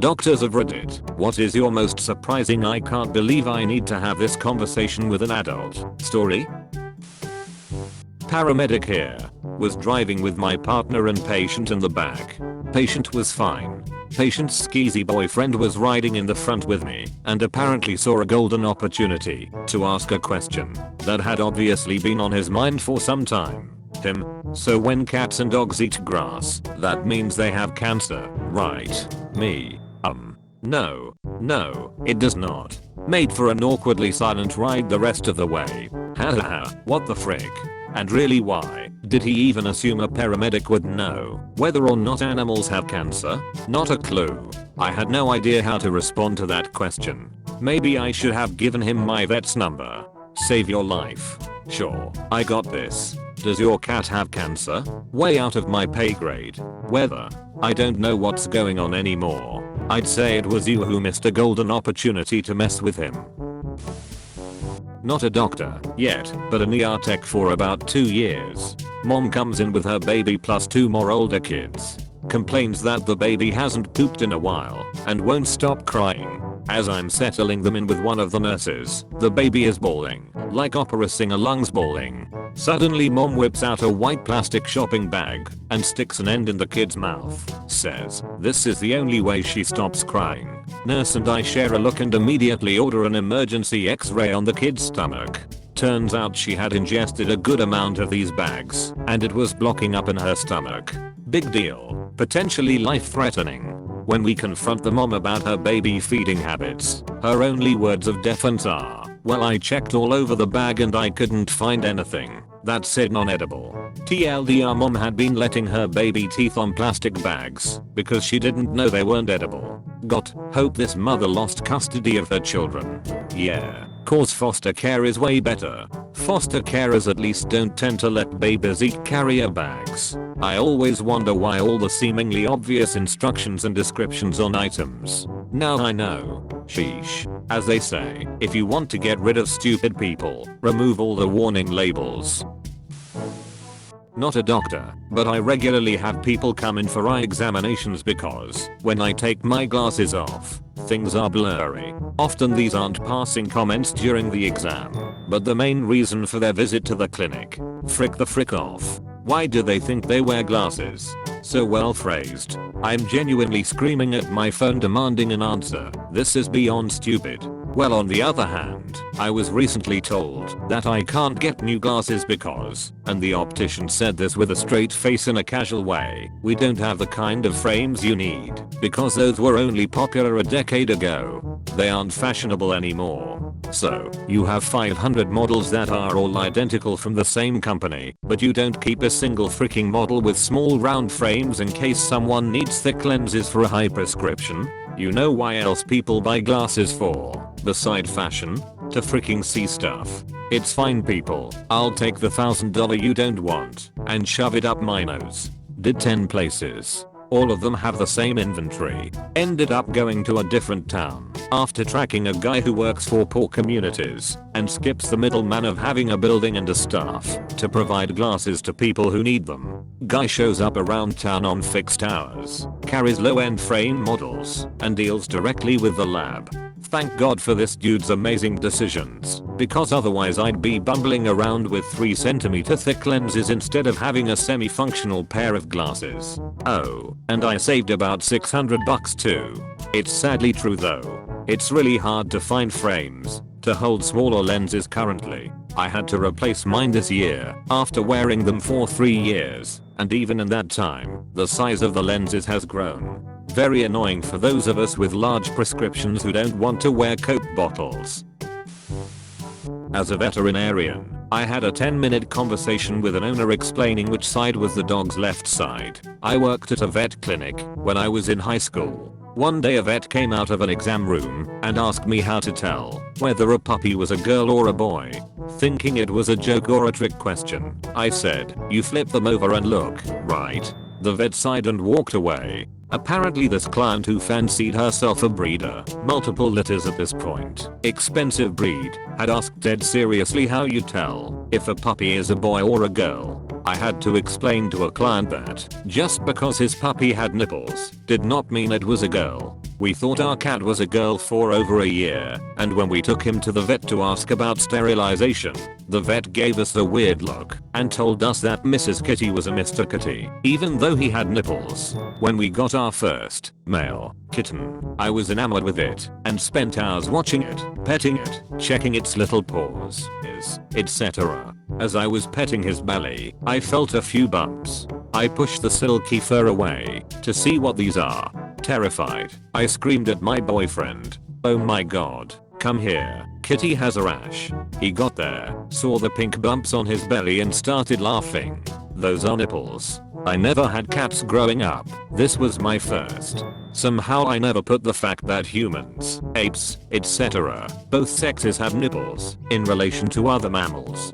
Doctors of Reddit, what is your most surprising I can't believe I need to have this conversation with an adult story? Paramedic here. Was driving with my partner and patient in the back. Patient was fine. Patient's skeezy boyfriend was riding in the front with me and apparently saw a golden opportunity to ask a question that had obviously been on his mind for some time. So when cats and dogs eat grass, that means they have cancer, right? Me. No, it does not. Made for an awkwardly silent ride the rest of the way. Hahaha, what the frick? And really, why did he even assume a paramedic would know whether or not animals have cancer? Not a clue. I had no idea how to respond to that question. Maybe I should have given him my vet's number. Save your life. Sure, I got this. Does your cat have cancer? Way out of my pay grade. Whether I don't know what's going on anymore. I'd say it was you who missed a golden opportunity to mess with him. Not a doctor yet, but an ER tech for about 2 years. Mom comes in with her baby plus 2 more older kids. Complains that the baby hasn't pooped in a while and won't stop crying. As I'm settling them in with one of the nurses, the baby is bawling, like opera singer lungs bawling. Suddenly mom whips out a white plastic shopping bag and sticks an end in the kid's mouth. Says, this is the only way she stops crying. Nurse and I share a look and immediately order an emergency x-ray on the kid's stomach. Turns out she had ingested a good amount of these bags and it was blocking up in her stomach. Big deal. Potentially life-threatening. When we confront the mom about her baby feeding habits, her only words of defense are, well, I checked all over the bag and I couldn't find anything that said non-edible. TLDR, mom had been letting her baby teeth on plastic bags because she didn't know they weren't edible. Hope this mother lost custody of her children. Yeah, cause foster care is way better. Foster carers at least don't tend to let babies eat carrier bags. I always wonder why all the seemingly obvious instructions and descriptions on items. Now I know. Sheesh. As they say, if you want to get rid of stupid people, remove all the warning labels. Not a doctor, but I regularly have people come in for eye examinations because when I take my glasses off, things are blurry. Often these aren't passing comments during the exam, but the main reason for their visit to the clinic. Frick the frick off. Why do they think they wear glasses? So well phrased. I'm genuinely screaming at my phone demanding an answer. This is beyond stupid. Well, on the other hand, I was recently told that I can't get new glasses because, and the optician said this with a straight face in a casual way, we don't have the kind of frames you need because those were only popular a decade ago. They aren't fashionable anymore. So, you have 500 models that are all identical from the same company, but you don't keep a single freaking model with small round frames in case someone needs thick lenses for a high prescription? You know why else people buy glasses for, beside fashion? To freaking see stuff. It's fine, people, I'll take the $1,000 you don't want and shove it up my nose. Did 10 places. All of them have the same inventory. Ended up going to a different town after tracking a guy who works for poor communities and skips the middleman of having a building and a staff to provide glasses to people who need them. Guy shows up around town on fixed hours, carries low-end frame models, and deals directly with the lab. Thank God for this dude's amazing decisions, because otherwise I'd be bumbling around with 3cm thick lenses instead of having a semi-functional pair of glasses. Oh, and I saved about $600 too. It's sadly true though. It's really hard to find frames to hold smaller lenses currently. I had to replace mine this year after wearing them for 3 years, and even in that time, the size of the lenses has grown. Very annoying for those of us with large prescriptions who don't want to wear Coke bottles. As a veterinarian, I had a 10-minute conversation with an owner explaining which side was the dog's left side. I worked at a vet clinic when I was in high school. One day a vet came out of an exam room and asked me how to tell whether a puppy was a girl or a boy. Thinking it was a joke or a trick question, I said, you flip them over and look, right? The vet sighed and walked away. Apparently this client who fancied herself a breeder, multiple litters at this point, expensive breed, had asked dead seriously how you tell if a puppy is a boy or a girl. I had to explain to a client that just because his puppy had nipples did not mean it was a girl. We thought our cat was a girl for over a year, and when we took him to the vet to ask about sterilization, the vet gave us the weird look and told us that Mrs. Kitty was a Mr. Kitty, even though he had nipples. When we got our first male kitten, I was enamored with it and spent hours watching it, petting it, checking its little paws, etc. As I was petting his belly, I felt a few bumps. I pushed the silky fur away to see what these are. Terrified, I screamed at my boyfriend, "Oh my god, come here, Kitty has a rash." He got there, saw the pink bumps on his belly and started laughing. Those are nipples. I never had cats growing up. This was my first. Somehow I never put the fact that humans, apes, etc., both sexes have nipples in relation to other mammals.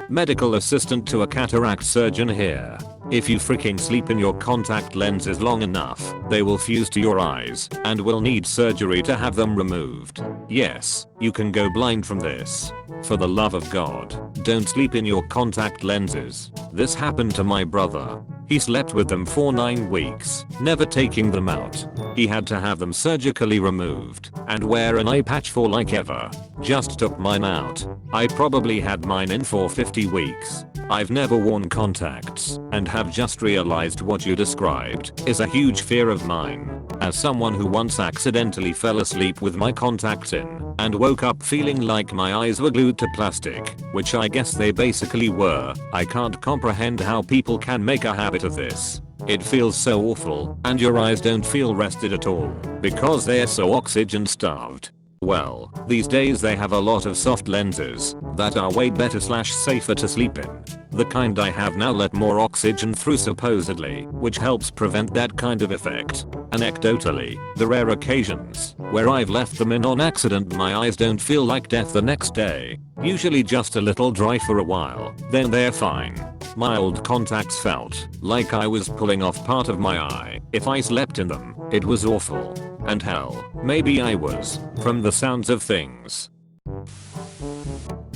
Medical assistant to a cataract surgeon here. If you freaking sleep in your contact lenses long enough, they will fuse to your eyes and will need surgery to have them removed. Yes, you can go blind from this. For the love of God, don't sleep in your contact lenses. This happened to my brother. He slept with them for 9 weeks, never taking them out. He had to have them surgically removed and wear an eye patch for like ever. Just took mine out. I probably had mine in for 50 weeks. I've never worn contacts and have just realized what you described is a huge fear of mine. As someone who once accidentally fell asleep with my contacts in and woke up feeling like my eyes were glued to plastic, which I guess they basically were, I can't comprehend how people can make a habit of this. It feels so awful, and your eyes don't feel rested at all because they're so oxygen starved. Well, these days they have a lot of soft lenses that are way better / safer to sleep in. The kind I have now let more oxygen through supposedly, which helps prevent that kind of effect. Anecdotally, the rare occasions where I've left them in on accident, my eyes don't feel like death the next day. Usually just a little dry for a while, then they're fine. My old contacts felt like I was pulling off part of my eye if I slept in them. It was awful. And hell, maybe I was, from the sounds of things.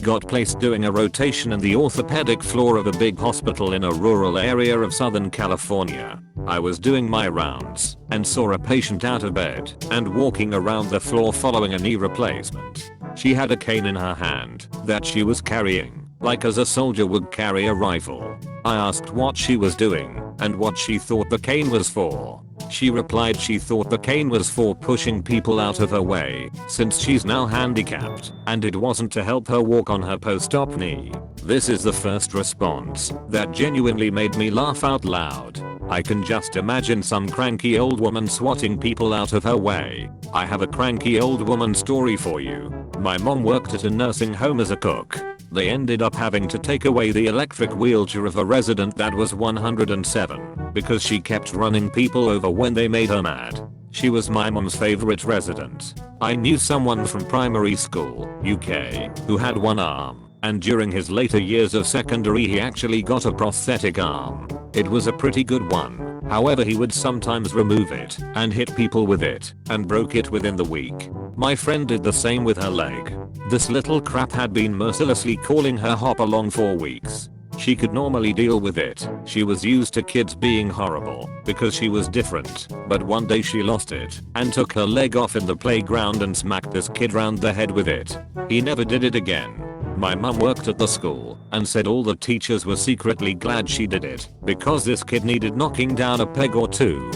Got placed doing a rotation in the orthopedic floor of a big hospital in a rural area of Southern California. I was doing my rounds and saw a patient out of bed and walking around the floor following a knee replacement. She had a cane in her hand that she was carrying, like as a soldier would carry a rifle. I asked what she was doing and what she thought the cane was for. She replied she thought the cane was for pushing people out of her way since she's now handicapped and it wasn't to help her walk on her post-op knee. This is the first response that genuinely made me laugh out loud. I can just imagine some cranky old woman swatting people out of her way. I have a cranky old woman story for you. My mom worked at a nursing home as a cook. They ended up having to take away the electric wheelchair of a resident that was 107 because she kept running people over when they made her mad. She was my mom's favorite resident. I knew someone from primary school, UK, who had one arm, and during his later years of secondary he actually got a prosthetic arm. It was a pretty good one. However, he would sometimes remove it and hit people with it and broke it within the week. My friend did the same with her leg. This little crap had been mercilessly calling her hop along for weeks. She could normally deal with it. She was used to kids being horrible because she was different. But one day she lost it and took her leg off in the playground and smacked this kid round the head with it. He never did it again. My mum worked at the school and said all the teachers were secretly glad she did it because this kid needed knocking down a peg or two.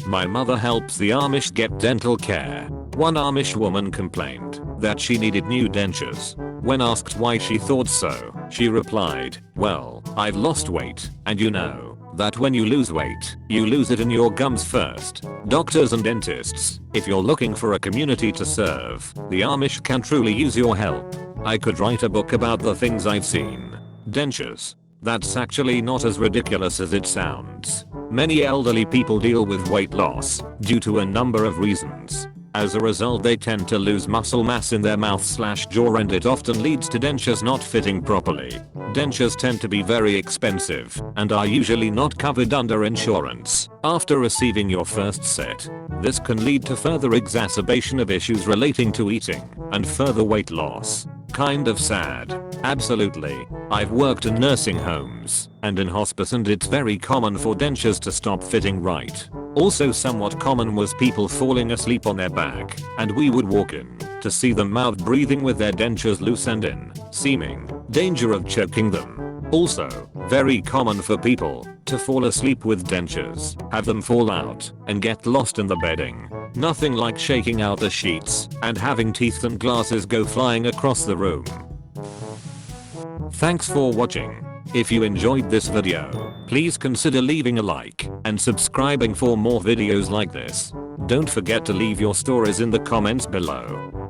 My mother helps the Amish get dental care. One Amish woman complained that she needed new dentures. When asked why she thought so, she replied, "Well, I've lost weight, and you know that when you lose weight, you lose it in your gums first." Doctors and dentists, if you're looking for a community to serve, the Amish can truly use your help. I could write a book about the things I've seen. Dentures. That's actually not as ridiculous as it sounds. Many elderly people deal with weight loss due to a number of reasons. As a result, they tend to lose muscle mass in their mouth/jaw, and it often leads to dentures not fitting properly. Dentures tend to be very expensive and are usually not covered under insurance. After receiving your first set, this can lead to further exacerbation of issues relating to eating and further weight loss. Kind of sad. Absolutely. I've worked in nursing homes and in hospice, and it's very common for dentures to stop fitting right. Also somewhat common was people falling asleep on their back, and we would walk in to see them mouth breathing with their dentures loose and in seeming danger of choking them. Also, very common for people to fall asleep with dentures, have them fall out, and get lost in the bedding. Nothing like shaking out the sheets and having teeth and glasses go flying across the room. Thanks for watching. If you enjoyed this video, please consider leaving a like and subscribing for more videos like this. Don't forget to leave your stories in the comments below.